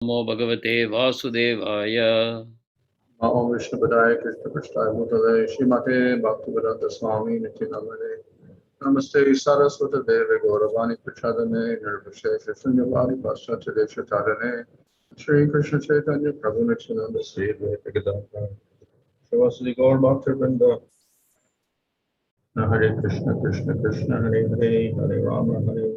Namo Bhagavate Vasudevaya. Namo Vishnupadaya Krishna Prasthaya Bhutale Srimate Bhaktivedanta Swami Nityanamane Namaste Saraswata Deve Gauravani Prachadane Nirvishesha Shunyavadi Paschatya Deshatadane Shri Krishna Chaitanya Prabhu Nityananda Sri Advaita Gadadhara Srivasadi Gaur Bhakta Vrinda Hare Krishna Krishna Krishna Hare Hare Hare Rama Hare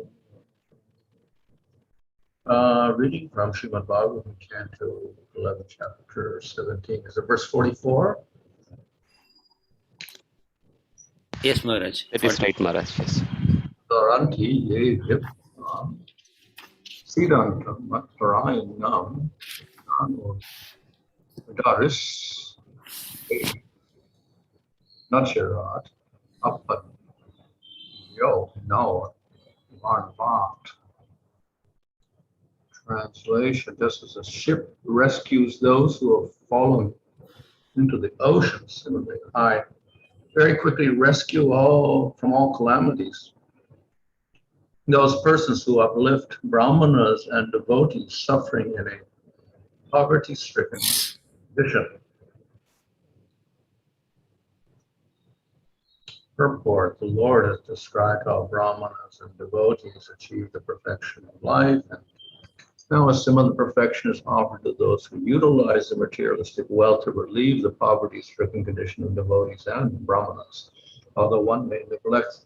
reading from Srimad Bhagavatam, Canto 11, Chapter 17. Is it verse 44? Yes, Maharaj. That is right, Maharaj. Yes. Samuddharanti ye vipraṁ sīdantaṁ mat-parāyaṇam naur uddhariṣye not cirād āpadbhyo naur ivārṇavāt. Translation: just as a ship rescues those who have fallen into the ocean, similarly, I very quickly rescue all from all calamities those persons who uplift brāhmaṇas and devotees suffering in a poverty-stricken condition. Purport: the Lord has described how brāhmanas and devotees achieve the perfection of life, and now a similar perfection is offered to those who utilize the materialistic wealth to relieve the poverty-stricken condition of devotees and brāhmanas. Although one may neglect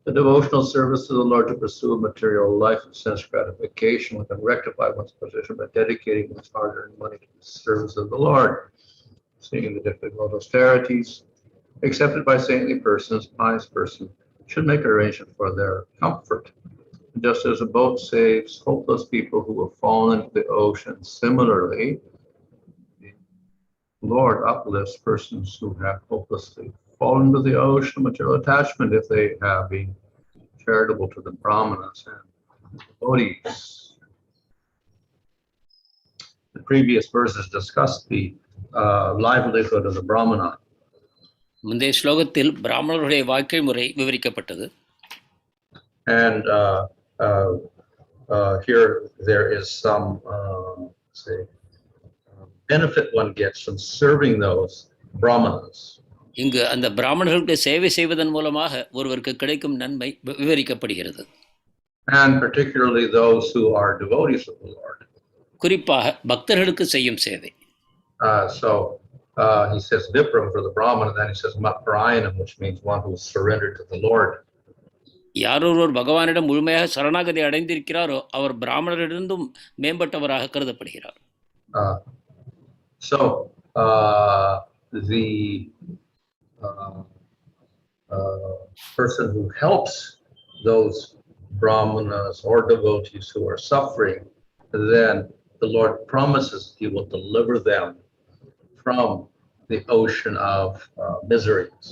the devotional service to the Lord to pursue a material life of sense gratification, one can rectify one's position by dedicating one's hard-earned money to the service of the Lord. Seeing the difficult austerities accepted by saintly persons, pious person should make arrangement for their comfort. Just as a boat saves hopeless people who have fallen into the ocean, similarly, the Lord uplifts persons who have hopelessly fallen into the ocean of material attachment if they have been charitable to the brāhmanas and devotees. The previous verses discussed the livelihood of the brāhmana. முந்தைய ஸ்லோகத்தில் பிராமணர்களுடைய வாழ்க்கை முறை விவரிக்கப்பட்டது. And here there is some benefit one gets from serving those brāhmanas. இங்கு அந்த பிராமணர்களுக்கு சேவை செய்வதன் மூலமாக ஒருவருக்கு கிடைக்கும் நன்மை விவரிக்கப்படுகிறது. And particularly those who are devotees of the Lord. குறிப்பாக பக்தர்களுக்கு செய்யும் சேவை. So he says vipram for the brahmana, then he says mat-parāyaṇam, which means one who is surrendered to the Lord. யாரொருவர் பகவானிடம் முழுமையாக சரணாகதி அடைந்திருக்கிறாரோ அவர் பிராமணரிடந்தும் மேம்பட்டவராக கருதப்படுகிறார். So the person who helps those brāhmanas or devotees who are suffering, then the Lord promises he will deliver them from the ocean of miseries.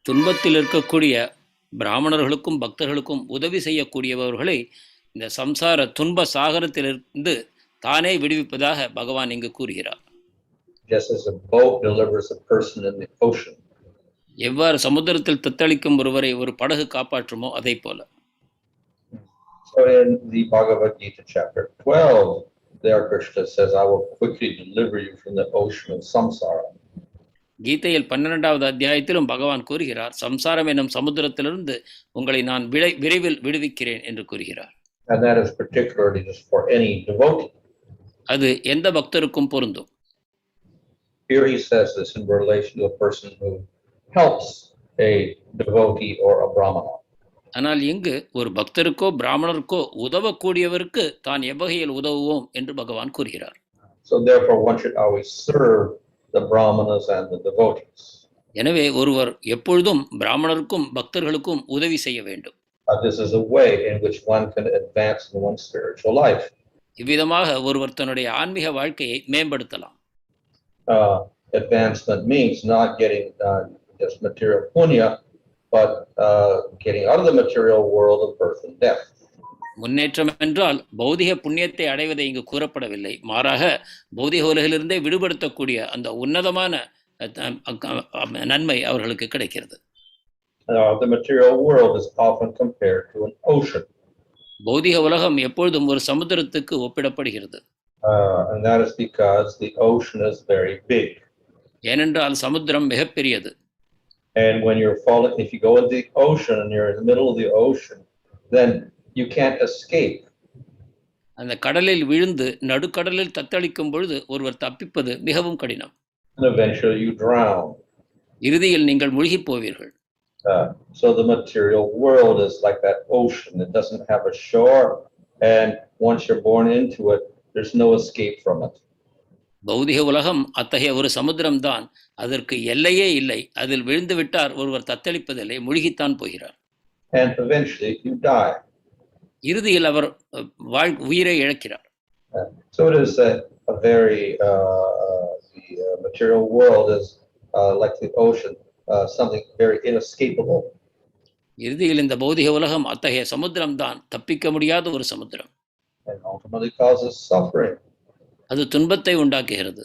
துன்பத்தில் இருக்கக்கூடிய பிராமணர்களுக்கும் பக்தர்களுக்கும் உதவி செய்யக்கூடியவர்களை இந்த சம்சார துன்ப சாகரத்திலிருந்து தானே விடுவிப்பதாக பகவான் இங்கு கூறுகிறார். Just as a boat delivers a person in the ocean. எவ்வாறு சமுத்திரத்தில் தத்தளிக்கும் ஒருவரை ஒரு படகு காப்பாற்றுமோ அதை போல. So in the Bhagavad Gita chapter 12, there Krishna says, I will quickly deliver you from the ocean of samsara. கீதையில் 12வது அத்தியாயத்திலும் பகவான் கூறுகிறார், சம்சாரம் எனும் சமுத்திரத்திலிருந்து உங்களை நான் விரைவில் விடுவிக்கிறேன் என்று கூறுகிறார். And that is particularly just for any devotee. அது எந்த பக்தருக்கும் பொருந்தும். Here he says this in relation to a person who helps a devotee or a brāhmana. ஆனால் இங்கு ஒரு பக்தருக்கோ பிராமணருக்கோ உதவக்கூடியவருக்கு தான் எவ்வகையில் உதவுவோம் என்று பகவான் கூறுகிறார். So therefore one should always serve the brāhmanas and the devotees. எனவே ஒருவர் எப்பொழுதும் பிராமணருக்கும் பக்தர்களுக்கும் உதவி செய்ய வேண்டும். This is a way in which one can advance in one's spiritual life. இவ்விதமாக ஒருவர் தன்னுடைய ஆன்மீக வாழ்க்கையை மேம்படுத்தலாம். Advancement means not getting just material punya, but getting out of the material world of birth and death. முன்னேற்றம் என்றால் பௌதிக புண்ணியத்தை அடைவதை இங்கு கூறப்படவில்லை. மாறாக பௌதிக உலகிலிருந்தே விடுபடுத்தக்கூடிய அந்த உன்னதமான நன்மை அவர்களுக்கு கிடைக்கிறது. The material world is often compared to an ocean. பௌதிக உலகம் எப்பொழுதும் ஒரு சமுத்திரத்துக்கு ஒப்பிடப்படுகிறது. And that is because the ocean is very big. ஏனென்றால் சமுத்திரம் மிகப்பெரியது. And when you're falling, if you go in the ocean and you're in the middle of the ocean, then you can't escape. அந்த கடலில் விழுந்து நடுக்கடலில் தத்தளிக்கும் பொழுது ஒருவர் தப்பிப்பது மிகவும் கடினம். And eventually you drown. இறுதியில் நீங்கள் மூழ்கி போவீர்கள். So the material world is like that ocean. It doesn't have a shore, and once you're born into it, there's no escape from it. பௌதிக உலகம் அத்தகைய ஒரு சமுத்திரம் தான். அதற்கு எல்லையே இல்லை. அதில் விழுந்து விட்டார் ஒருவர் தத்தளிப்பதில்லை, மூழ்கித்தான் போகிறார். And eventually you die. இறுதியில் அவர் உயிரை இழக்கிறார். So it is a very the material world is like the ocean, something very inescapable. இறுதியில் இந்த பௌதிக உலகம் அத்தகைய சமுத்திரம் தான், தப்பிக்க முடியாத ஒரு சமுத்திரம். And ultimately causes suffering. அது துன்பத்தை உண்டாக்குகிறது.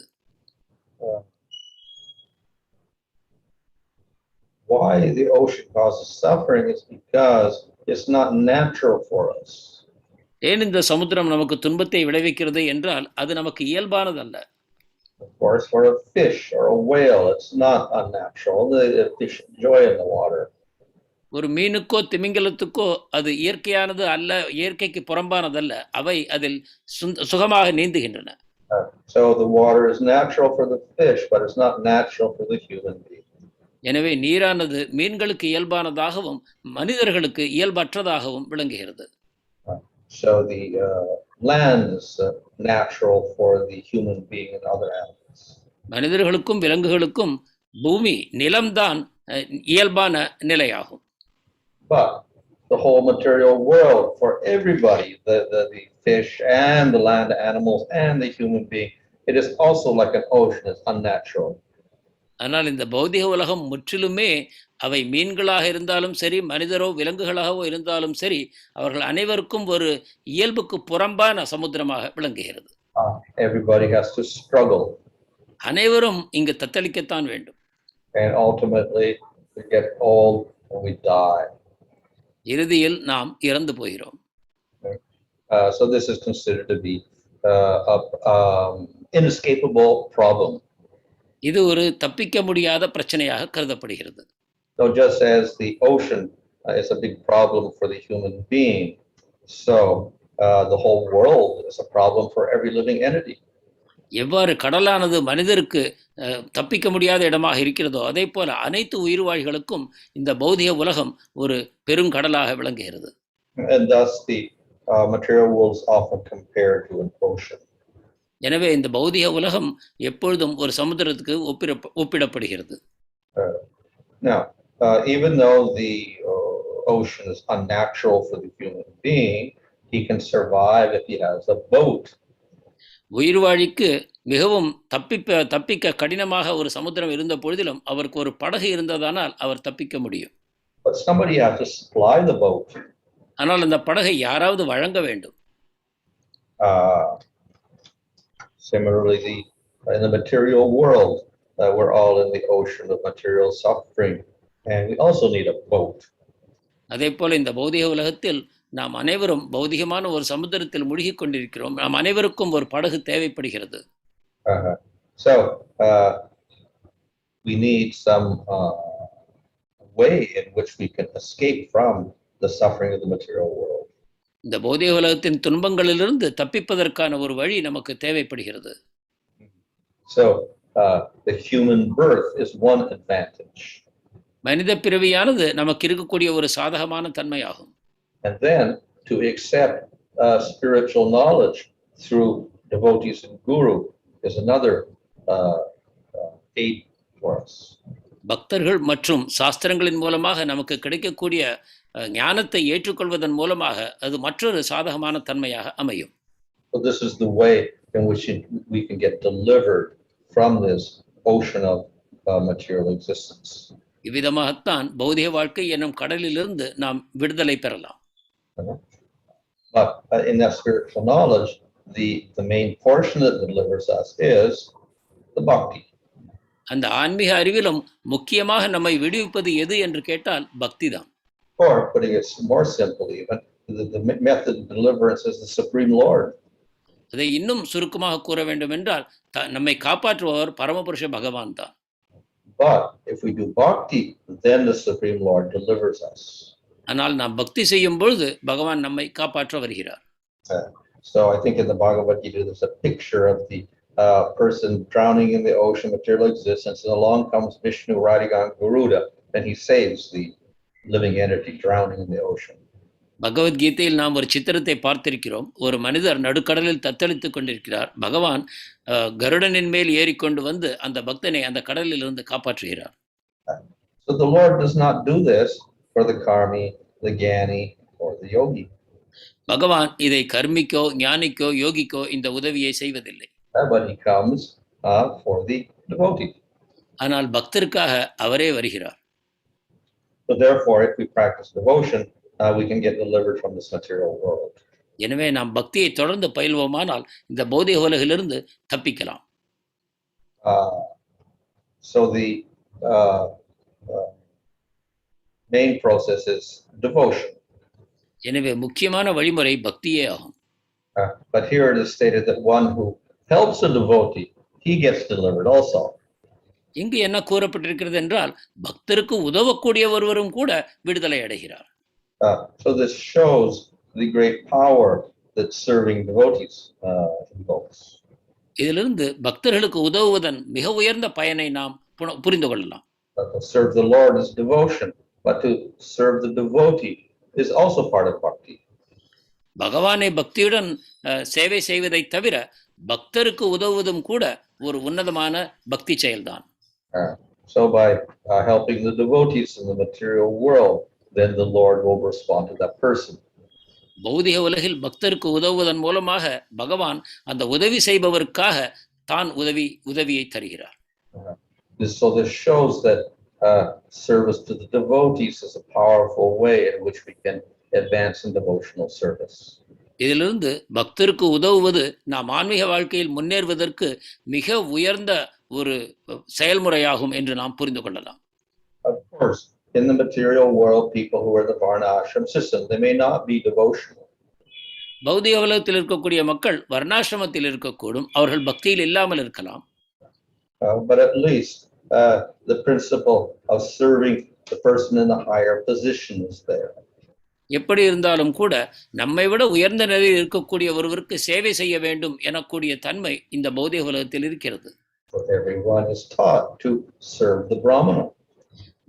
Why the ocean causes suffering is because it's not natural for us. ஏன் இந்த சமுத்திரம் நமக்கு துன்பத்தை விளைவிக்கிறது என்றால் அது நமக்கு இயல்பானதல்ல. Of course, for a fish or a whale, it's not unnatural. The fish enjoy in the water. ஒரு மீனுக்கோ திமிங்கலத்துக்கோ அது இயற்கையானது அல்ல, இயற்கைக்கு புறம்பானதல்ல. அவை அதில் சுகமாக நீந்துகின்றன. So the water is natural for the fish, but it's not natural for the human being. எனவே நீரானது மீன்களுக்கு இயல்பானதாகவும் மனிதர்களுக்கு இயல்பற்றதாகவும் விளங்குகிறது. So the land is natural for the human being and other animals. மனிதர்களுக்கும் விலங்குகளுக்கும் பூமி நிலம்தான் இயல்பான நிலையாகும். But the whole material world for everybody, the fish and the land animals and the human being, it is also like an ocean. It's unnatural. ஆனால் இந்த பௌதிக உலகம் முற்றிலுமே அவை மீன்களாக இருந்தாலும் சரி, மனிதரோ விலங்குகளாகவோ இருந்தாலும் சரி, அவர்கள் அனைவருக்கும் ஒரு இயல்புக்கு புறம்பான சமுத்திரமாக விளங்குகிறது. Everybody has to struggle. அனைவரும் இங்கு தத்தளிக்கத்தான் வேண்டும். And ultimately we get old and we die. இறுதியில் நாம் இறந்து போகிறோம். So this is considered to be inescapable problem. இது ஒரு தப்பிக்க முடியாத பிரச்சனையாக கருதப்படுகிறது. So just as the ocean is a big problem for the human being, so the whole world is a problem for every living entity. எவ்வாறு கடலானது மனிதருக்கு தப்பிக்க முடியாத இடமாக இருக்கிறதோ அதே போல அனைத்து உயிர்வாழிகளுக்கும் இந்த பௌதிக உலகம் ஒரு பெருங்கடலாக விளங்குகிறது. And thus the material world is often compared to an ocean. எனவே இந்த பௌதிக உலகம் எப்பொழுதும் ஒரு சமுத்திரத்துக்கு ஒப்பிடப்படுகிறது. Now, even though the ocean is unnatural for the human being, he can survive if he has a boat. உயிர்வாழிக்கு மிகவும் தப்பிக்க கடினமாக ஒரு சமுத்திரம் இருந்த பொழுதிலும் அவருக்கு ஒரு படகு இருந்ததானால் அவர் தப்பிக்க முடியும். But somebody has to supply the boat. ஆனால் அந்த படகை யாராவது வழங்க வேண்டும். Similarly, in the material world, we're all in the ocean of material suffering, and we also need a boat. அதே போல இந்த பௌதிக உலகத்தில் நாம் அனைவரும் பௌதிகமான ஒரு சமுத்திரத்தில் மூழ்கி கொண்டிருக்கிறோம். நாம் அனைவருக்கும் ஒரு படகு தேவைப்படுகிறது. So we need some way in which we can escape from the suffering of the material world. இந்த பௌதிக உலகத்தின் துன்பங்களிலிருந்து தப்பிப்பதற்கான ஒரு வழி நமக்கு தேவைப்படுகிறது. So the human birth is one advantage. மனித பிறவியானது நமக்கு இருக்கக்கூடிய ஒரு சாதகமான தன்மையாகும். And then to accept spiritual knowledge through devotees and guru is another aid for us. பக்தர்கள் மற்றும் சாஸ்திரங்களின் மூலமாக நமக்கு கிடைக்கக்கூடிய ஞானத்தை ஏற்றுக்கொள்வதன் மூலமாக அது மற்றொரு சாதகமான தன்மையாக அமையும். So this is the way in which we can get delivered from this ocean of material existence. இவ்விதமாகத்தான் பௌதிக வாழ்க்கை என்னும் கடலிலிருந்து நாம் விடுதலை பெறலாம். But in that spiritual knowledge, the main portion that delivers us is the bhakti. அந்த ஆன்மீக அறிவிலும் முக்கியமாக நம்மை விடுவிப்பது எது என்று கேட்டால் பக்தி தான். Or putting it more simply, even the method of deliverance is the Supreme Lord. அதை இன்னும் சுருக்கமாக கூற வேண்டும் என்றால் நம்மை காப்பாற்றுபவர் பரமபுருஷ பகவான் தான். But if we do bhakti, then the Supreme Lord delivers us. ஆனால் நாம் பக்தி செய்யும் பொழுது பகவான் நம்மை காப்பாற்ற வருகிறார். So I think in the Bhagavad Gita there's a picture of the person drowning in the ocean, material existence, and along comes Vishnu riding on Garuda, and he saves the living entity drowning in the ocean. பகவத்கீதையில் நாம் ஒரு சித்திரத்தை பார்த்திருக்கிறோம். ஒரு மனிதர் நடுக்கடலில் தத்தளித்துக் கொண்டிருக்கிறார். பகவான் கருடனின் மேல் ஏறிக்கொண்டு வந்து அந்த பக்தனை அந்த கடலில் இருந்து காப்பாற்றுகிறார். So the Lord does not do this for the karmi, the jnani, or the yogi. பகவான் இதை கர்மிக்கோ ஞானிக்கோ யோகிக்கோ இந்த உதவியை செய்வதில்லை. But he comes for the devotee. ஆனால் பக்தருக்காக அவரே வருகிறார். So therefore, if we practice devotion, we can get delivered from this material world. எனவே நாம் பக்தியை தொடர்ந்து பயில்வோமானால் இந்த பௌதிக உலகிலிருந்து தப்பிக்கலாம். So the main process is devotion. எனவே முக்கியமான வழிமுறை பக்தியே ஆகும். But here it is stated that one who helps a devotee, he gets delivered also. இங்கு என்ன கூறப்பட்டிருக்கிறது என்றால் பக்தருக்கு உதவக்கூடிய ஒருவரும் கூட விடுதலை அடைகிறார். So this shows the great power that serving devotees invokes. இதிலிருந்து பக்தர்களுக்கு உதவுவதன் மிக உயர்ந்த பயனை நாம் புரிந்து கொள்ளலாம். To serve the Lord is devotion, but to serve the devotee is also part of bhakti. பகவானை பக்தியுடன் சேவை செய்வதை தவிர பக்தருக்கு உதவுவதும் கூட ஒரு உன்னதமான பக்தி செயல்தான். So by helping the devotees in the material world, then the Lord will respond to that person. பௌதிக உலகில் பக்தருக்கு உதவுவதன் மூலமாக பகவான் அந்த உதவி செய்பவருக்காக தான் உதவியை தருகிறார். So this shows that service to the devotees is a powerful way in which we can advance in devotional service. இதிலிருந்து பக்தருக்கு உதவுவது நாம் ஆன்மீக வாழ்க்கையில் முன்னேறுவதற்கு மிக உயர்ந்த ஒரு செயல்முறையாகும் என்று நாம் புரிந்து கொள்ளலாம். Of course, in the material world, people who are the varnashram system, they may not be devotional. பௌதிக உலகத்தில் இருக்கக்கூடிய மக்கள் வர்ணாசிரமத்தில் இருக்கக்கூடும், அவர்கள் பக்தியில் இல்லாமல் இருக்கலாம். But at least the principle of serving the person in the higher position is there. எப்படி இருந்தாலும் கூட நம்மை விட உயர்ந்த நிலையில் இருக்கக்கூடிய ஒருவருக்கு சேவை செய்ய வேண்டும் எனக்கூடிய தன்மை இந்த பௌதிக உலகத்தில் இருக்கிறது. Everyone is taught to serve the brāhmaṇa.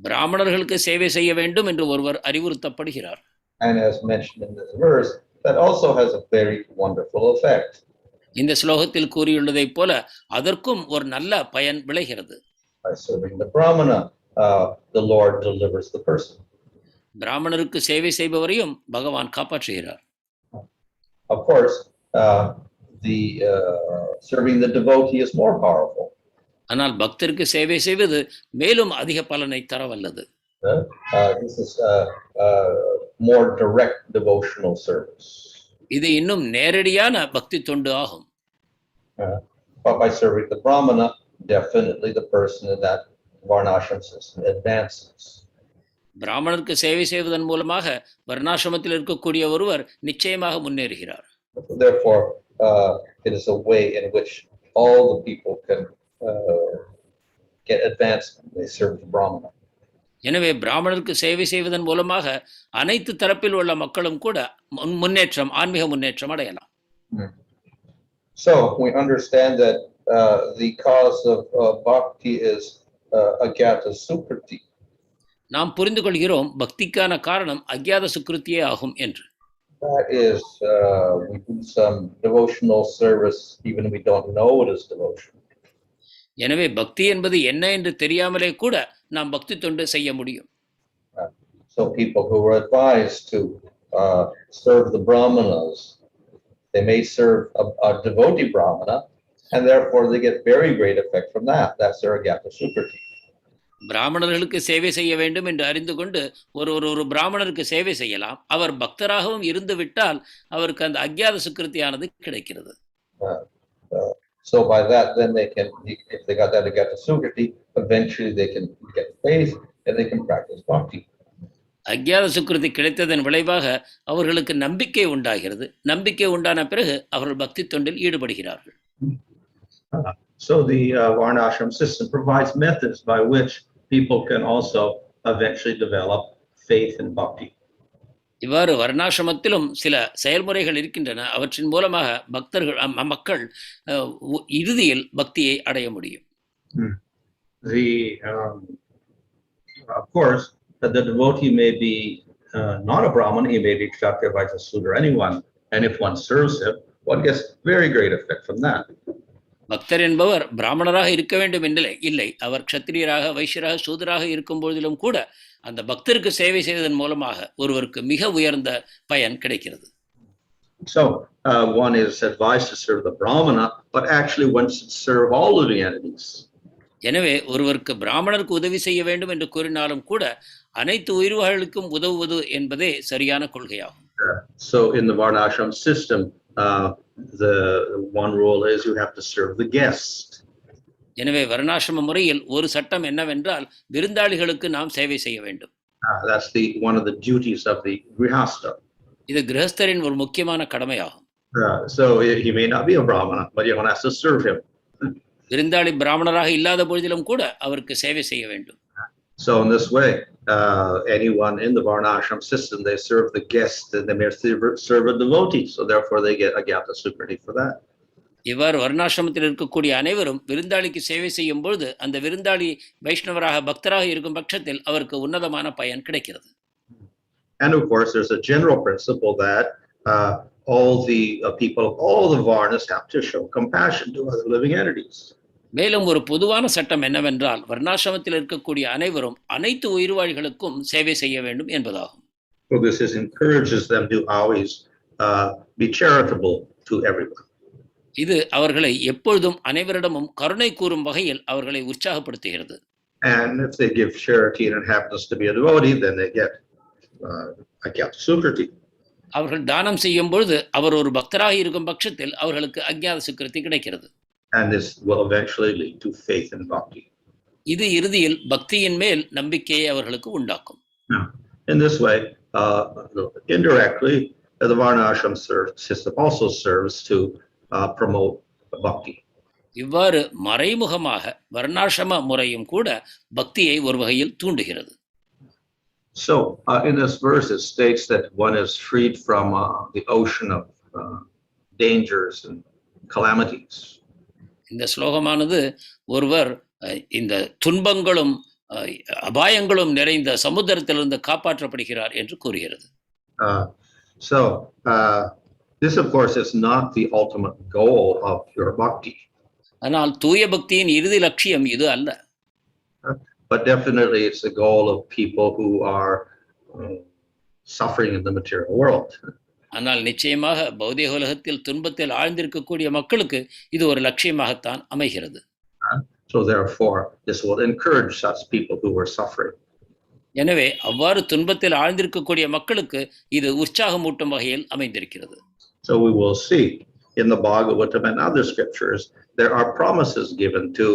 பிராமணர்களுக்கு சேவை செய்ய வேண்டும் என்று ஒருவர் அறிவுறுத்தப்படுகிறார். And as mentioned in this verse, that also has a very wonderful effect. இந்த ஸ்லோகத்தில் கூறியுள்ளதைப் போல அதற்கும் ஒரு நல்ல பயன் விளைகிறது. By serving the brāhmaṇa, the Lord delivers the person. பிராமணருக்கு சேவை செய்பவரையும் பகவான் காப்பாற்றுகிறார். Of course, serving the devotee is more powerful. ஆனால் பக்தருக்கு சேவை செய்வது மேலும் அதிக பலனை தர வல்லது. This is more direct devotional service. இது இன்னும் நேரடியான பக்தி தொண்டு ஆகும். But by serving the brāhmaṇa, definitely the person in that varnashram system advances. பிராமணருக்கு சேவை செய்வதன் மூலமாக வர்ணாசிரமத்தில் இருக்கக்கூடிய ஒருவர் நிச்சயமாக முன்னேறுகிறார். Therefore, it is a way in which all the people can get advancement. They serve the brāhmaṇa. எனவே பிராமணருக்கு சேவை செய்வதன் மூலமாக அனைத்து தரப்பில் உள்ள மக்களும் கூட முன்னேற்றம், ஆன்மீக முன்னேற்றம் அடையலாம். So we understand that the cause of bhakti is agyata sukriti. நாம் புரிந்து கொள்கிறோம் பக்திக்கான காரணம் அக்ஞாத சுக்ருத்தியே ஆகும் என்று. That is, we do some devotional service even if we don't know it is devotion. எனவே பக்தி என்பது என்ன என்று தெரியாமலே கூட நாம் பக்தி தொண்டு செய்ய முடியும். So people who are advised to serve the brāhmaṇas, they may serve a devotee brāhmaṇa, and therefore they get very great effect from that. That's their agyata sukriti. பிராமணர்களுக்கு சேவை செய்ய வேண்டும் என்று அறிந்து கொண்டு ஒரு பிராமணருக்கு சேவை செய்யலாம். அவர் பக்தராகவும் இருந்து விட்டால் அவருக்கு அந்த அக்ஞாத சுக்கிருத்தியானது கிடைக்கிறது. So by that, then they can, if they got that agyata sukriti, eventually they can get faith and they can practice bhakti. அஜ்ஞாத சுக்கிருதி கிடைத்ததன் விளைவாக அவர்களுக்கு நம்பிக்கை உண்டாகிறது. நம்பிக்கை உண்டான பிறகு அவர்கள் பக்தி தொண்டில் ஈடுபடுகிறார்கள். So the Varnashram system provides methods by which people can also eventually develop faith and bhakti. இவ்வாறு வர்ணாசிரமத்திலும் சில செயல்முறைகள் இருக்கின்றன. அவற்றின் மூலமாக மக்கள் இறுதியில் பக்தியை அடைய முடியும். Of course, the devotee may be not a brahman, he may be kshatriya, vaishya, sudra, anyone, and if one serves him, one gets very great effect from that. பக்தர் என்பவர் பிராமணராக இருக்க வேண்டும் என்று இல்லை. அவர் க்ஷத்திரியராக, வைஷ்யராக, சூதராக இருக்கும் பொழுதிலும் கூட அந்த பக்தருக்கு சேவை செய்வதன் மூலமாக ஒருவருக்கு மிக உயர்ந்த பயன் கிடைக்கிறது. So one is advised to serve the brāhmaṇa, but actually one should serve all of the entities. எனவே ஒருவருக்கு பிராமணருக்கு உதவி செய்ய வேண்டும் என்று கூறினாலும் கூட அனைத்து உயிர்களுக்கும் உதவுவது என்பதே சரியான கொள்கையாகும். So in the Varnashram system, the one rule is you have to serve the guest. எனவே வர்ணாசிரம முறையில் ஒரு சட்டம் என்னவென்றால் விருந்தாளிகளுக்கு நாம் சேவை செய்ய வேண்டும். That's one of the duties of the grihastha. இது கிரகஸ்தரின் ஒரு முக்கியமான கடமையாகும். So he may not be a brahmana, but you have to serve him. விருந்தாளி பிராமணராக இல்லாத பொழுதிலும் கூட அவருக்கு சேவை செய்ய வேண்டும். So in this way, anyone in the Varnashram system, they serve the guest and they may serve a devotee. So therefore they get a gyata sukriti for that. இவ்வாறு வர்ணாசிரமத்தில் இருக்கக்கூடிய அனைவரும் விருந்தாளிக்கு சேவை செய்யும் பொழுது அந்த விருந்தாளி வைஷ்ணவராக பக்தராக இருக்கும் பட்சத்தில் அவருக்கு உன்னதமான பயன் கிடைக்கிறது. And of course, there's a general principle that all the people of all the Varnas have to show compassion to other living entities. மேலும் ஒரு பொதுவான சட்டம் என்னவென்றால் வர்ணாசிரமத்தில் இருக்கக்கூடிய அனைவரும் அனைத்து உயிர்வாழிகளுக்கும் சேவை செய்ய வேண்டும் என்பதாகும். So this encourages them to always be charitable to everyone. இது அவர்களை எப்பொழுதும் அனைவரிடமும் கருணை கூறும் வகையில் அவர்களை உற்சாகப்படுத்துகிறது. And if they give charity and it happens to be a devotee, then they get a gyata sukriti. அவர்கள் தானம் செய்யும் பொழுது அவர் ஒரு பக்தராக இருக்கும் பட்சத்தில் அவர்களுக்கு அஜ்ஞாத சுக்கிருதி கிடைக்கிறது. And this will eventually lead to faith and bhakti. இது இறுதியில் பக்தியின் மேல் நம்பிக்கையை அவர்களுக்கு உண்டாக்கும். In this way, indirectly, the Varnashram system also serves to promote bhakti. இவ்வாறு மறைமுகமாக வர்ணாசிரம முறையும் கூட பக்தியை ஒரு வகையில் தூண்டுகிறது. So in this verse it states that one is freed from the ocean of dangers and calamities. இந்த ஸ்லோகமானது ஒருவர் இந்த துன்பங்களும் அபாயங்களும் நிறைந்த சமுத்திரத்திலிருந்து காப்பாற்றப்படுகிறார் என்று கூறுகிறது. So this of course is not the ultimate goal of pure bhakti. ஆனால் தூய பக்தியின் இறுதி லட்சியம் இது அல்ல. But definitely it's the goal of people who are suffering in the material world. ஆனால் நிச்சயமாக பௌதிக உலகத்தில் துன்பத்தில் ஆழ்ந்திருக்கக்கூடிய மக்களுக்கு இது ஒரு லட்சியமாகத்தான் அமைகிறது. So therefore this will encourage such people who are suffering. எனவே அவ்வாறு துன்பத்தில் ஆழ்ந்திருக்கக்கூடிய மக்களுக்கு இது உற்சாகமூட்டும் வகையில் அமைந்திருக்கிறது. So we will see in the Bhagavatam and other scriptures there are promises given to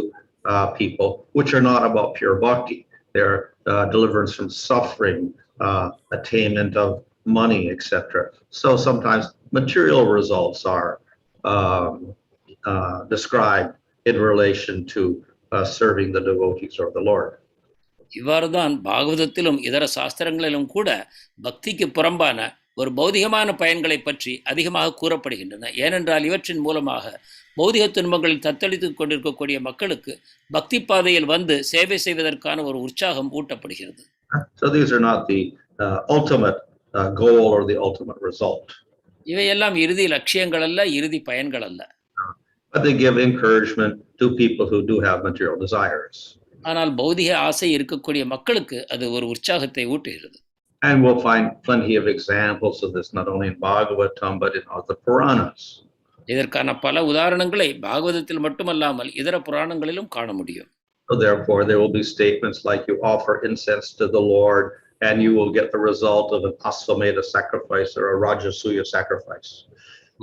people which are not about pure bhakti. They're deliverance from suffering, attainment of money, etc. So sometimes material results are described in relation to serving the devotees of the Lord. இவ்வாறுதான் பாகவதத்திலும் இதர சாஸ்திரங்களிலும் கூட பக்திக்கு புறம்பான ஒரு பௌதிகமான பயன்களை பற்றி அதிகமாக கூறப்படுகின்றன. ஏனென்றால் இவற்றின் மூலமாக பௌதிக துன்பங்களில் தத்தளித்துக் கொண்டிருக்கக்கூடிய மக்களுக்கு பக்தி பாதையில் வந்து சேவை செய்வதற்கான ஒரு உற்சாகம் ஊட்டப்படுகிறது. So these are not the ultimate goal or the ultimate result. இவையெல்லாம் இறுதி லட்சியங்கள் அல்ல, இறுதி பயன்கள் அல்ல. But they give encouragement to people who do have material desires. ஆனால் பௌதிக ஆசை இருக்கக்கூடிய மக்களுக்கு அது ஒரு உற்சாகத்தை ஊட்டுகிறது. And we'll find plenty of examples of this not only in Bhagavatam but in other Puranas. இதற்கான பல உதாரணங்களை பாகவதத்தில் மட்டுமல்லாமல் இதர புராணங்களிலும் காண முடியும். So therefore there will be statements like you offer incense to the Lord and you will get the result of an asvamedha sacrifice or a rajasuya sacrifice.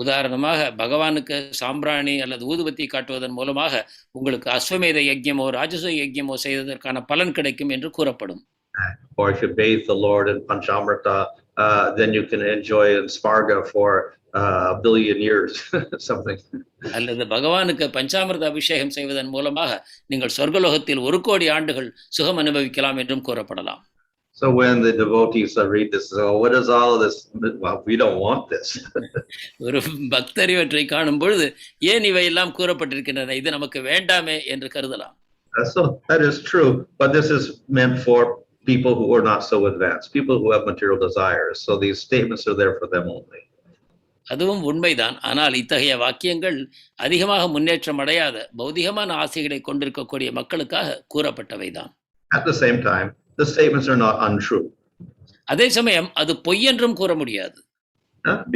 உதாரணமாக பகவானுக்கு சாம்பிராணி அல்லது ஊதுபத்தி காட்டுவதன் மூலமாக உங்களுக்கு அஸ்வமேத யஜ்யமோ ராஜசூய யஜ்யமோ செய்ததற்கான பலன் கிடைக்கும் என்று கூறப்படும். Or if you bathe the Lord in Panchamrita, then you can enjoy in Smarga for a billion years, something. அல்லது பகவானுக்கு பஞ்சாமிர்த அபிஷேகம் செய்வதன் மூலமாக நீங்கள் சொர்க்கலோகத்தில் 1 கோடி ஆண்டுகள் சுகம் அனுபவிக்கலாம் என்றும் கூறப்படலாம். So when the devotees read this, oh, what is all of this? Well, we don't want this. ஒரு பக்தர் இவற்றை காணும் பொழுது ஏன் இவையெல்லாம் கூறப்பட்டிருக்கின்றன, இது நமக்கு வேண்டாமே என்று கருதலாம். So that is true, but this is meant for people who are not so advanced, people who have material desires. So these statements are there for them only. அதுவும் உண்மைதான். ஆனால் இத்தகைய வாக்கியங்கள் அதிகமாக முன்னேற்றம் அடையாத பௌதிகமான ஆசைகளை கொண்டிருக்கக்கூடிய மக்களுக்காக கூறப்பட்டவைதான். At the same time, the statements are not untrue. அதே சமயம் அது பொய் என்றும் கூற முடியாது.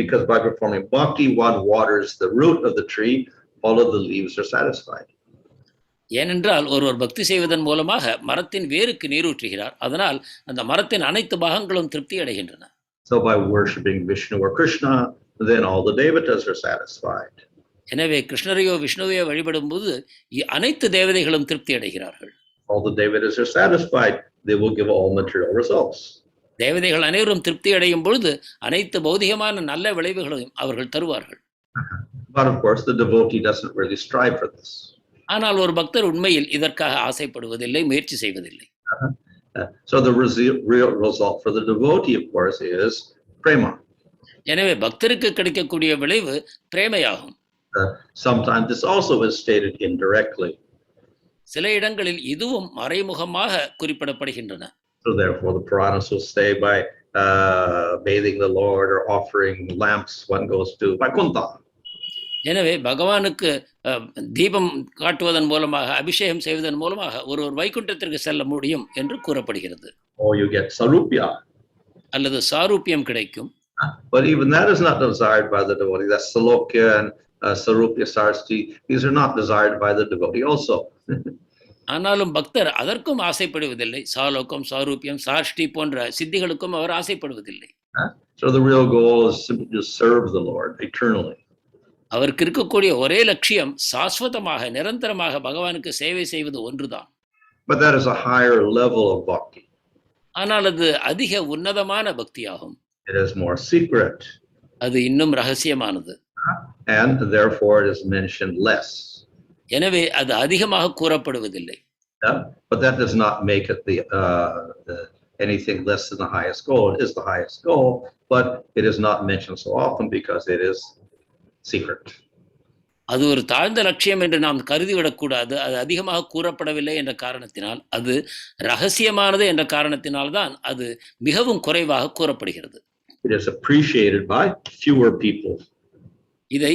Because by performing bhakti, one waters the root of the tree, all of the leaves are satisfied. ஏனென்றால் ஒருவர் பக்தி செய்வதன் மூலமாக மரத்தின் வேருக்கு நீரூற்றுகிறார், அதனால் அந்த மரத்தின் அனைத்து பாகங்களும் திருப்தி அடைகின்றன. So by worshipping Vishnu or Krishna, then all the devotees are satisfied. எனவே கிருஷ்ணரையோ விஷ்ணுவையோ வழிபடும் போது அனைத்து தேவதைகளும் திருப்தி அடைகிறார்கள். All the devotees are satisfied, they will give all material results. தேவதைகள் அனைவரும் திருப்தி அடையும் பொழுது அனைத்து பௌதிகமான நல்ல விளைவுகளையும் அவர்கள் தருவார்கள். But of course the devotee doesn't really strive for this. ஆனால் ஒரு பக்தர் உண்மையில் இதற்காக ஆசைப்படுவதில்லை, முயற்சி செய்வதில்லை. So the real result for the devotee, of course, is prema. எனவே பக்தருக்கு கிடைக்கக்கூடிய விளைவு பிரேமையாகும். Sometimes this also is stated indirectly. சில இடங்களில் இதுவும் மறைமுகமாக குறிப்பிடப்படுகின்றன. So therefore the Puranas will say by bathing the Lord or offering lamps, one goes to Vaikuntha. எனவே பகவானுக்கு தீபம் காட்டுவதன் மூலமாக அபிஷேகம் செய்வதன் மூலமாக ஒருவர் வைகுண்டத்திற்கு செல்ல முடியும் என்று கூறப்படுகிறது. Or you get sarupya. அல்லது சாரூபியம் கிடைக்கும். But even that is not desired by the devotee. That's salokya and sarupya sarsti. These are not desired by the devotee also. ஆனாலும் பக்தர் அதற்கும் ஆசைப்படுவதில்லை. சாலோகம், சாரூபியம், சாஷ்டி போன்ற சித்திகளுக்கும் அவர் ஆசைப்படுவதில்லை. So the real goal is simply to serve the Lord eternally. அவருக்கு இருக்கக்கூடிய ஒரே லட்சியம் சாஸ்வதமாக நிரந்தரமாக பகவானுக்கு சேவை செய்வது ஒன்றுதான். But that is a higher level of bhakti. ஆனால் அது அதிக உன்னதமான பக்தியாகும். It is more secret. அது இன்னும் ரகசியமானது. And therefore it is mentioned less. எனவே அது அதிகமாக கூறப்படுவதில்லை. But that does not make it anything less than the highest goal. It is the highest goal, but it is not mentioned so often because it is secret. அது ஒரு தாழ்ந்த லட்சியம் என்று நாம் கருதிவிடக்கூடாது. அது அதிகமாக கூறப்படவில்லை என்ற காரணத்தினால், அது ரகசியமானது என்ற காரணத்தினால் தான் அது மிகவும் குறைவாக கூறப்படுகிறது. It is appreciated by fewer people. இதை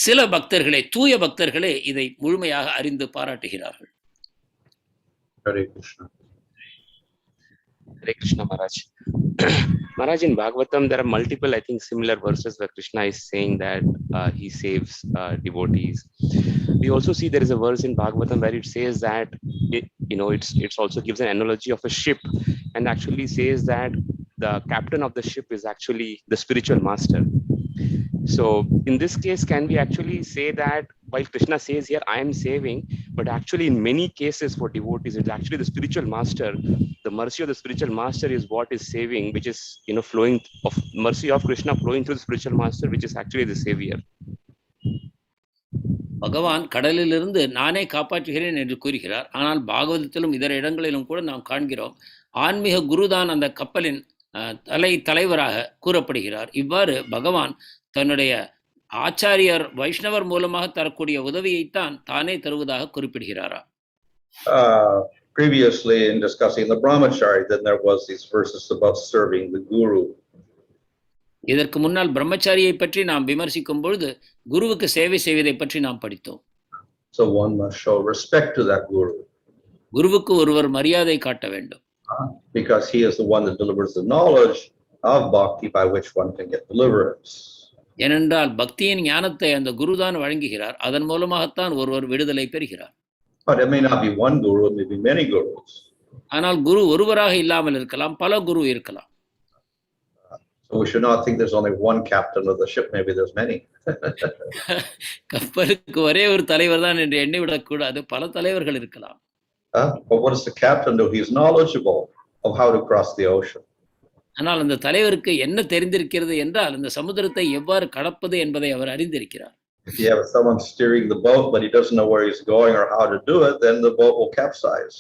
சில பக்தர்களே, தூய பக்தர்களே இதை முழுமையாக அறிந்து பாராட்டுகிறார்கள். Hare Krishna. Hare Krishna Maharaj. Maharaj, in Bhagavatam there are multiple, I think, similar verses where Krishna is saying that he saves devotees. We also see there is a verse in Bhagavatam where it says that it also gives an analogy of a ship and actually says that the captain of the ship is actually the spiritual master. So in this case, can we actually say that while Krishna says here, I am saving, but actually in many cases for devotees, it's actually the spiritual master, the mercy of the spiritual master is what is saving, which is, flowing of mercy of Krishna flowing through the spiritual master, which is actually the savior. பகவான் கடலிலிருந்து நானே காப்பாற்றுகிறேன் என்று கூறுகிறார். ஆனால் பாகவதத்திலும் இதர இடங்களிலும் கூட நாம் காண்கிறோம், ஆன்மீக குருதான் அந்த கப்பலின் தலைவராக கூறப்படுகிறார். இவ்வாறு பகவான் தன்னுடைய ஆச்சாரியர் வைஷ்ணவர் மூலமாக தரக்கூடிய உதவியைத்தான் தானே தருவதாக குறிப்பிடுகிறாரா? Previously in discussing the brahmachari, then there was these verses about serving the guru. இதற்கு முன்னால் பிரம்மச்சாரியை பற்றி நாம் விமர்சிக்கும் பொழுது குருவுக்கு சேவை செய்வதை பற்றி நாம் படித்தோம். So one must show respect to that guru. குருவுக்கு ஒருவர் மரியாதை காட்ட வேண்டும். Because he is the one that delivers the knowledge of bhakti by which one can get deliverance. ஏனென்றால் பக்தியின் ஞானத்தை அந்த குருதான் வழங்குகிறார், அதன் மூலமாகத்தான் ஒருவர் விடுதலை பெறுகிறார். But it may not be one guru, it may be many gurus. ஆனால் குரு ஒருவராக இல்லாமல் இருக்கலாம், பல குரு இருக்கலாம். So we should not think there's only one captain of the ship, maybe there's many. கப்பலுக்கு ஒரே ஒரு தலைவர் தான் என்று எண்ணிவிடக்கூடாது, பல தலைவர்கள் இருக்கலாம். But what does the captain do? He's knowledgeable. of how to cross the ocean. ஆனால் அந்த தலைவருக்கு என்ன தெரிந்திருக்கிறது என்றால் இந்த சமுத்திரத்தை எவ்வாறு கடப்பது என்பதை அவர் அறிந்திருக்கிறார். If you have someone steering the boat, but he doesn't know where he's going or how to do it, then the boat will capsize.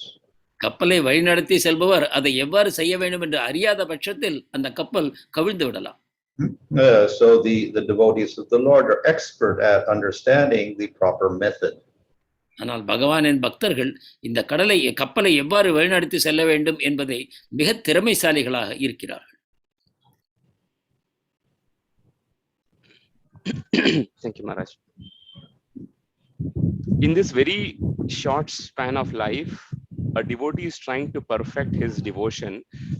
கப்பலை வழிநடத்தி செல்பவர் அதை எவ்வாறு செய்ய வேண்டும் என்று அறியாத பட்சத்தில் அந்த கப்பல் கவிழ்ந்து விடலாம். So the devotees of the Lord are expert at understanding the proper method. ஆனால் பகவானின் பக்தர்கள் இந்த கப்பலை எவ்வாறு வழிநடத்தி செல்ல வேண்டும் என்பதை மிக திறமைசாலிகளாக இருக்கிறார்கள். Thank you, Maharaj. In this very short span of life, a devotee is trying to perfect his devotion.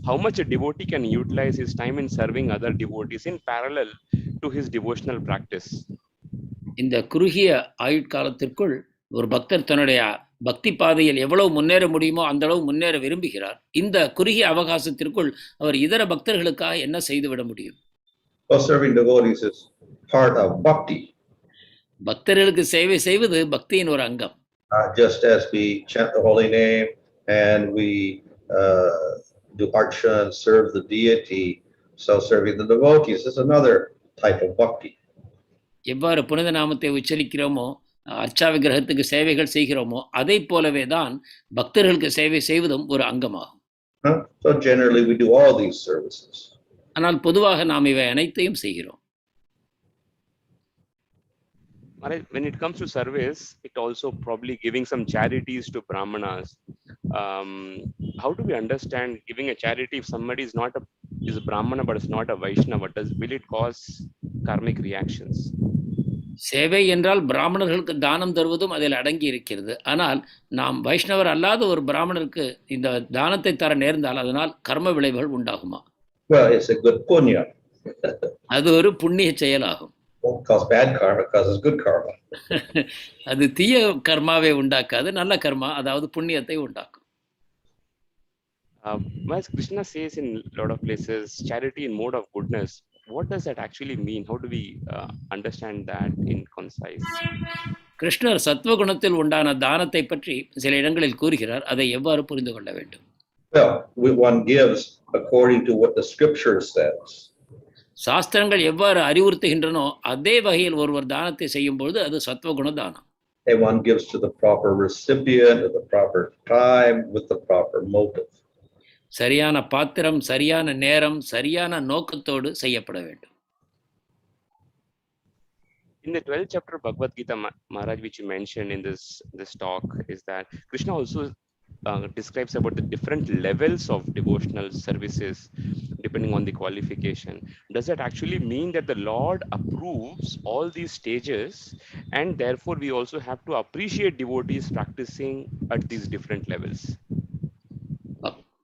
How much a devotee can utilize his time in serving other devotees in parallel to his devotional practice? இந்த குறுகிய ஆயுட்காலத்திற்குள் ஒரு பக்தர் தன்னுடைய பக்தி பாதையில் எவ்வளவு முன்னேற முடியுமோ அந்த அளவு முன்னேற விரும்புகிறார். இந்த குறுகிய அவகாசத்திற்குள் அவர் இதர பக்தர்களுக்காக என்ன செய்துவிட முடியும்? Well, serving devotees is part of bhakti. பக்தர்களுக்கு சேவை செய்வது பக்தியின் ஒரு அங்கம். Just as we chant the holy name and we do archa and serve the deity, so serving the devotees is another type of bhakti. எவ்வாறு புனித நாமத்தை உச்சரிக்கிறோமோ, அர்ச்சா விக்கிரகத்துக்கு சேவைகள் செய்கிறோமோ, அதை போலவே தான் பக்தர்களுக்கு சேவை செய்வதும் ஒரு அங்கமாகும். So generally we do all these services. ஆனால் பொதுவாக நாம் இவை அனைத்தையும் செய்கிறோம். When it comes to service, it also probably giving some charities to brāhmaṇas. How do we understand giving a charity if somebody is a brāhmaṇa but is not a vaishnava? Will it cause karmic reactions? சேவை என்றால் பிராமணர்களுக்கு தானம் தருவதும் அதில் அடங்கி இருக்கிறது. ஆனால் நாம் வைஷ்ணவர் அல்லாத ஒரு பிராமணருக்கு இந்த தானத்தை தர நேர்ந்தால் அதனால் கர்ம விளைவுகள் உண்டாகுமா? Well, it's a good punya. அது ஒரு புண்ணிய செயலாகும். Won't cause bad karma, causes good karma. அது தீய கர்மாவை உண்டாக்காது, நல்ல கர்மா அதாவது புண்ணியத்தை உண்டாக்கும். As Krishna says in a lot of places, charity in mode of goodness. What does that actually mean? How do we understand that in concise? கிருஷ்ணர் சத்வகுணத்தில் உண்டான தானத்தை பற்றி சில இடங்களில் கூறுகிறார். அதை எவ்வாறு புரிந்து கொள்ள வேண்டும்? Well, one gives according to what the scripture says. சாஸ்திரங்கள் எவ்வாறு அறிவுறுத்துகின்றனோ அதே வகையில் ஒருவர் தானத்தை செய்யும் பொழுது அது சத்வகுண தானம். And one gives to the proper recipient at the proper time with the proper motive. சரியான பாத்திரம், சரியான நேரம், சரியான நோக்கத்தோடு செய்யப்பட வேண்டும். In the 12th chapter of Bhagavad Gita, Maharaj, which you mentioned in this talk, is that Krishna also describes about the different levels of devotional services depending on the qualification. Does that actually mean that the Lord approves all these stages and therefore we also have to appreciate devotees practicing at these different levels?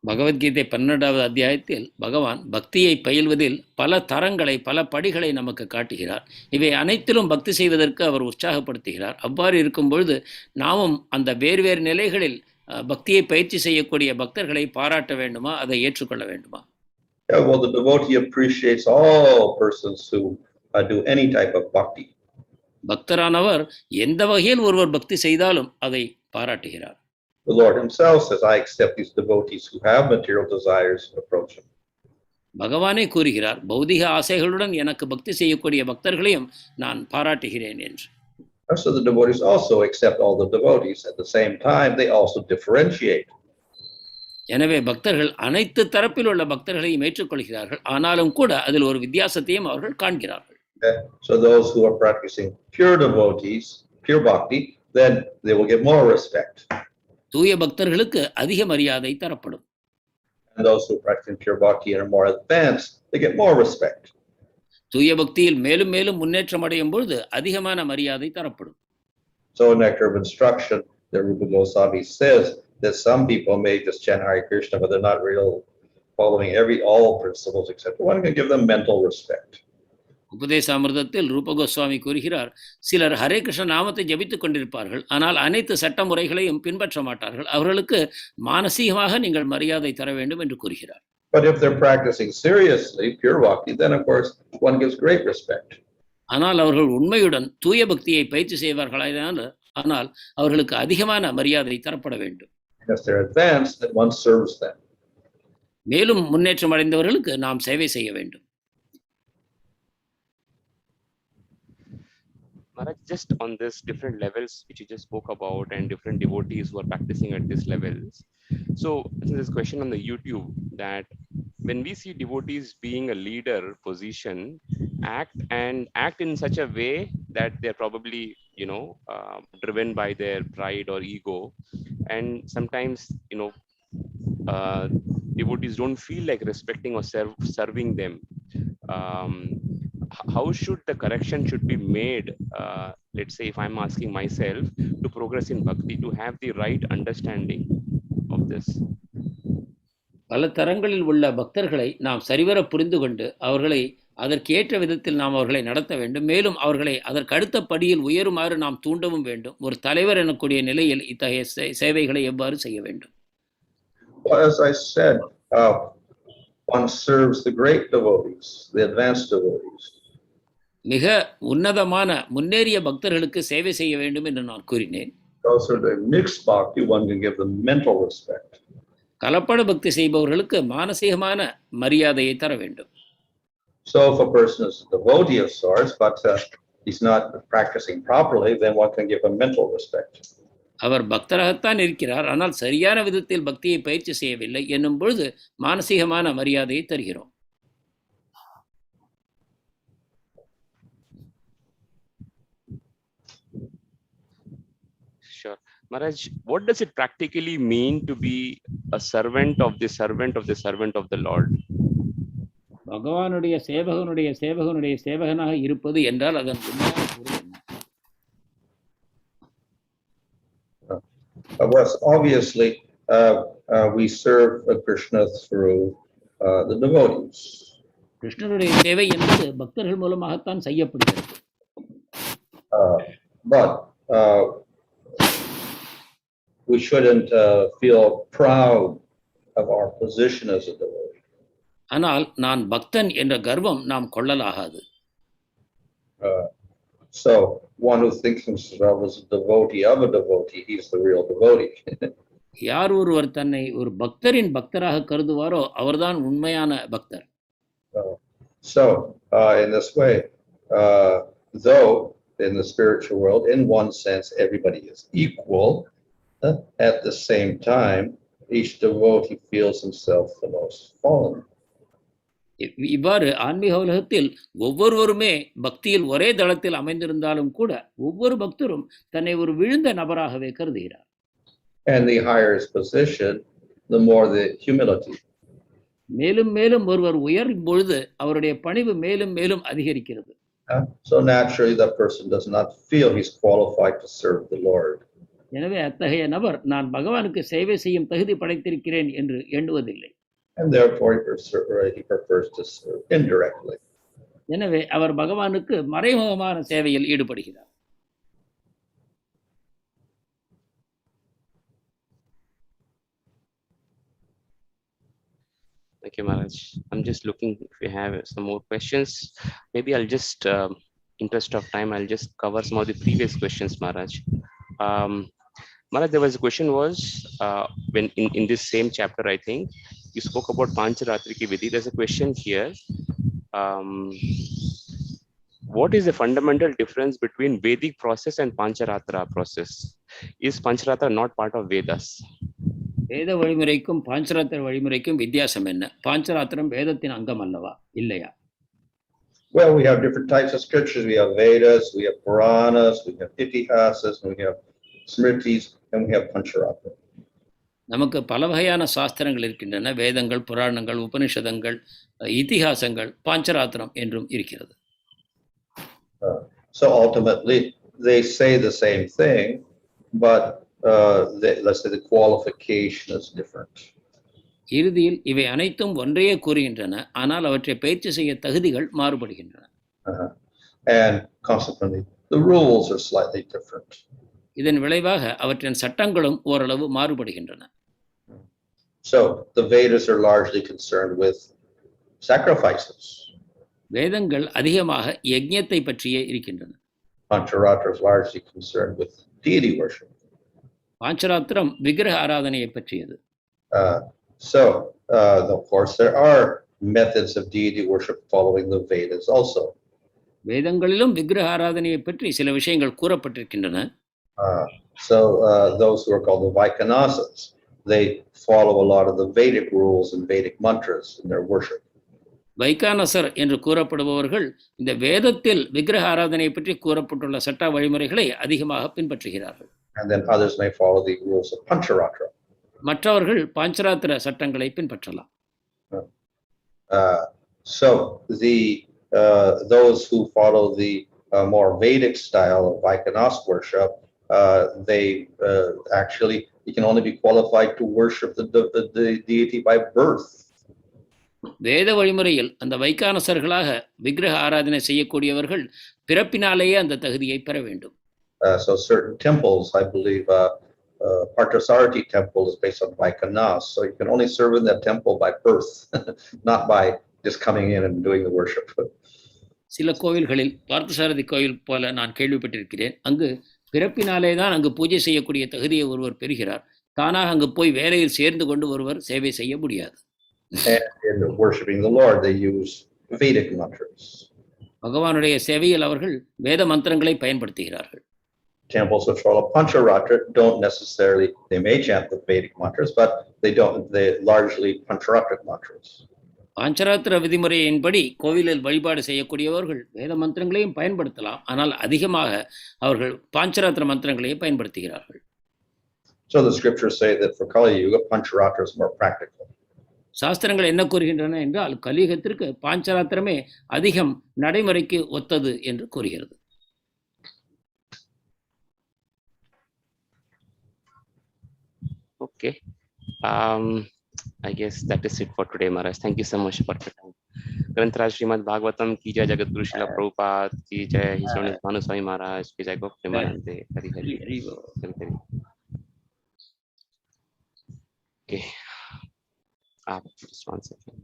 Bhagavad Gita 12வது அத்தியாயத்தில் பகவான் பக்தியை பயில்வதில் பல தரங்களை, பல படிகளை நமக்கு காட்டுகிறார். இவை அனைத்திலும் பக்தி செய்வதற்கு அவர் உற்சாகப்படுத்துகிறார். அவ்வாறு இருக்கும் பொழுது நாமும் அந்த வேறு நிலைகளில் பக்தியை பயிற்சி செய்யக்கூடிய பக்தர்களை பாராட்ட வேண்டுமா, அதை ஏற்றுக்கொள்ள வேண்டுமா? Yeah, well, the devotee appreciates all persons who do any type of bhakti. பக்தரானவர் எந்த வகையில் ஒருவர் பக்தி செய்தாலும் அதை பாராட்டுகிறார். The Lord himself says, I accept these devotees who have material desires and approach him. பகவானே கூறுகிறார், பௌதிக ஆசைகளுடன் எனக்கு பக்தி செய்யக்கூடிய பக்தர்களையும் நான் பாராட்டுகிறேன் என்று. So the devotees also accept all the devotees. At the same time, they also differentiate. எனவே பக்தர்கள் அனைத்து தரப்பில் உள்ள பக்தர்களையும் ஏற்றுக்கொள்கிறார்கள். ஆனாலும் கூட அதில் ஒரு வித்தியாசத்தையும் அவர்கள் காண்கிறார்கள். So those who are practicing pure devotees, pure bhakti, then they will get more respect. தூய பக்தர்களுக்கு அதிக மரியாதை தரப்படும். And those who practice pure bhakti and are more advanced, they get more respect. தூய பக்தியில் மேலும் மேலும் முன்னேற்றம் அடையும் பொழுது அதிகமான மரியாதை தரப்படும். So in Nectar of Instruction, the Rupa Goswami says that some people may just chant Hare Krishna, but they're not real following all principles, etc. One can give them mental respect. உபதேச அமிர்தத்தில் ரூப கோஸ்வாமி கூறுகிறார், சிலர் ஹரே கிருஷ்ண நாமத்தை ஜபித்துக் கொண்டிருப்பார்கள், ஆனால் அனைத்து சட்ட முறைகளையும் பின்பற்ற மாட்டார்கள். அவர்களுக்கு மானசீகமாக நீங்கள் மரியாதை தர வேண்டும் என்று கூறுகிறார். But if they're practicing seriously pure bhakti, then of course one gives great respect. ஆனால் அவர்கள் உண்மையுடன் தூய பக்தியை பயிற்சி செய்வார்களானால் ஆனால் அவர்களுக்கு அதிகமான மரியாதை தரப்பட வேண்டும். If they're advanced, then one serves them. மேலும் முன்னேற்றம் அடைந்தவர்களுக்கு நாம் சேவை செய்ய வேண்டும். Maharaj, just on this different levels which you just spoke about and different devotees who are practicing at these levels. So there's a question on the YouTube that when we see devotees being a leader position, act in such a way that they're probably, driven by their pride or ego, and sometimes, devotees don't feel like respecting or serving them. How should the correction should be made, let's say if I'm asking myself to progress in bhakti, to have the right understanding of this? பல தரங்களில் உள்ள பக்தர்களை நாம் சரிவர புரிந்து கொண்டு அவர்களை அதற்கேற்ற விதத்தில் நாம் அவர்களை நடத்த வேண்டும். மேலும் அவர்களை அதற்கு அடுத்த படியில் உயருமாறு நாம் தூண்டவும் வேண்டும். ஒரு தலைவர் எனக்கூடிய நிலையில் இத்தகைய சேவைகளை எவ்வாறு செய்ய வேண்டும்? As I said, one serves the great devotees, the advanced devotees. மிக உன்னதமான முன்னேறிய பக்தர்களுக்கு சேவை செய்ய வேண்டும் என்று நான் கூறினேன். Also, the mixed bhakti, one can give them mental respect. கலப்பட பக்தி செய்பவர்களுக்கு மானசீகமான மரியாதையை தர வேண்டும். So if a person is a devotee of sorts, but he's not practicing properly, then one can give him mental respect. அவர் பக்தராகத்தான் இருக்கிறார், ஆனால் சரியான விதத்தில் பக்தியை பயிற்சி செய்யவில்லை என்னும் பொழுது மானசீகமான மரியாதையை தருகிறோம். Sure. Maharaj, what does it practically mean to be a servant of the servant of the servant of the Lord? பகவானுடைய சேவகனுடைய சேவகனுடைய சேவகனாக இருப்பது என்றால் அதன் உண்மையான பொருள் என்ன? Well, obviously, we serve Krishna through the devotees. கிருஷ்ணனுடைய சேவை என்பது பக்தர்கள் மூலமாகத்தான் செய்யப்படுகிறது. But we shouldn't feel proud of our position as a devotee. ஆனால் நான் பக்தன் என்ற கர்வம் நாம் கொள்ளலாகாது. So one who thinks himself as a devotee of a devotee, he's the real devotee. யார் ஒருவர் தன்னை ஒரு பக்தரின் பக்தராக கருதுவாரோ அவர்தான் உண்மையான பக்தர். So in this way, though in the spiritual world, in one sense, everybody is equal, at the same time, each devotee feels himself the most fallen. இவ்வாறு ஆன்மீக உலகத்தில் ஒவ்வொருவருமே பக்தியில் ஒரே தளத்தில் அமைந்திருந்தாலும் கூட ஒவ்வொரு பக்தரும் தன்னை ஒரு விழுந்த நபராகவே கருதுகிறார். And the higher his position, the more the humility. மேலும் மேலும் ஒருவர் உயரும் பொழுது அவருடைய பணிவு மேலும் மேலும் அதிகரிக்கிறது. So naturally that person does not feel he's qualified to serve the Lord. எனவே அத்தகைய நபர் நான் பகவானுக்கு சேவை செய்யும் தகுதி படைத்திருக்கிறேன் என்று எண்ணுவதில்லை. And therefore he prefers to serve indirectly. எனவே அவர் பகவானுக்கு மறைமுகமான சேவையில் ஈடுபடுகிறார். Thank you, Maharaj. I'm just looking if we have some more questions. Maybe I'll just, interest of time, I'll just cover some of the previous questions, Maharaj. Maharaj, there was a question was, when in this same chapter, I think, you spoke about Pancharatriki Vidhi. There's a question here. What is the fundamental difference between Vedic process and Pancharatra process? Is Pancharatra not part of Vedas? வேத வழிமுறைக்கும் பாஞ்சராத்திர வழிமுறைக்கும் வித்தியாசம் என்ன? பாஞ்சராத்திரம் வேதத்தின் அங்கம் அல்லவா, இல்லையா? Well, we have different types of scriptures. We have Vedas, we have Purāṇas, we have itihāsas, and we have smritis, and we have Pancharatra. நமக்கு பல வகையான சாஸ்திரங்கள் இருக்கின்றன. வேதங்கள், புராணங்கள், உபனிஷதங்கள், இதிகாசங்கள், பாஞ்சராத்திரம் என்றும் இருக்கிறது. So ultimately, they say the same thing, but let's say the qualification is different. இறுதியில் இவை அனைத்தும் ஒன்றையே கூறுகின்றன, ஆனால் அவற்றை பயிற்சி செய்ய தகுதிகள் மாறுபடுகின்றன. And consequently, the rules are slightly different. இதன் விளைவாக அவற்றின் சட்டங்களும் ஓரளவு மாறுபடுகின்றன. So the Vedas are largely concerned with sacrifices. வேதங்கள் அதிகமாக யஜ்ஞத்தை பற்றியே இருக்கின்றன. Pancharatra is largely concerned with deity worship. Pancharatram விக்கிரக ஆராதனையை பற்றியது. So, of course, there are methods of deity worship following the Vedas also. வேதங்களிலும் விக்கிரக ஆராதனையை பற்றி சில விஷயங்கள் கூறப்பட்டிருக்கின்றன. Those who are called the Vaikanasas, they follow a lot of the Vedic rules and Vedic mantras in their worship. வைகானசர் என்று கூறப்படுபவர்கள் இந்த வேதத்தில் விக்கிரக ஆராதனையை பற்றி கூறப்பட்டுள்ள சட்ட வழிமுறைகளை அதிகமாக பின்பற்றுகிறார்கள். And then others may follow the rules of Pancharatra. மற்றவர்கள் பாஞ்சராத்திர சட்டங்களை பின்பற்றலாம். So those who follow the more Vedic style of Vaikanas worship, they actually, you can only be qualified to worship the deity by birth. வேத வழிமுறையில் அந்த வைகானசர்களாக விக்கிரக ஆராதனை செய்யக்கூடியவர்கள் பிறப்பினாலேயே அந்த தகுதியை பெற வேண்டும். So certain temples, I believe, Parthasarathi temple is based on Vaikanas, so you can only serve in that temple by birth, not by just coming in and doing the worship. சில கோவில்களில் பார்த்தசாரதி கோவில் போல நான் கேள்விப்பட்டிருக்கிறேன். அங்கு பிறப்பினாலே தான் அங்கு பூஜை செய்யக்கூடிய தகுதியை ஒருவர் பெறுகிறார். தானாக அங்கு போய் வேலையில் சேர்ந்து கொண்டு ஒருவர் சேவை செய்ய முடியாது. And in worshiping the Lord, they use Vedic mantras. பகவானுடைய சேவையில் அவர்கள் வேத மந்திரங்களை பயன்படுத்துகிறார்கள். Temples which follow Pancharatra don't necessarily, they may chant the Vedic mantras, but they largely Pancharatric mantras. பாஞ்சராத்திர விதிமுறையின்படி கோவிலில் வழிபாடு செய்யக்கூடியவர்கள் வேத மந்திரங்களையும் பயன்படுத்தலாம், ஆனால் அதிகமாக அவர்கள் பாஞ்சராத்திர மந்திரங்களையே பயன்படுத்துகிறார்கள். So the scriptures say that for Kali Yuga, Pancharatra is more practical. சாஸ்திரங்கள் என்ன கூறுகின்றன என்றால் கலியுகத்திற்கு பாஞ்சராத்திரமே அதிகம் நடைமுறைக்கு ஒத்தது என்று கூறுகிறது. Okay. I guess that is it for today, Maharaj. Thank you so much for your time. Grantaraj Srimad Bhagavatam ki jai, Jagat Guru Srila Prabhupada ki jai, His Holiness Bhanu Swami Maharaj ki jai, Gopinamanande, Hari Hari. Okay. Just one second.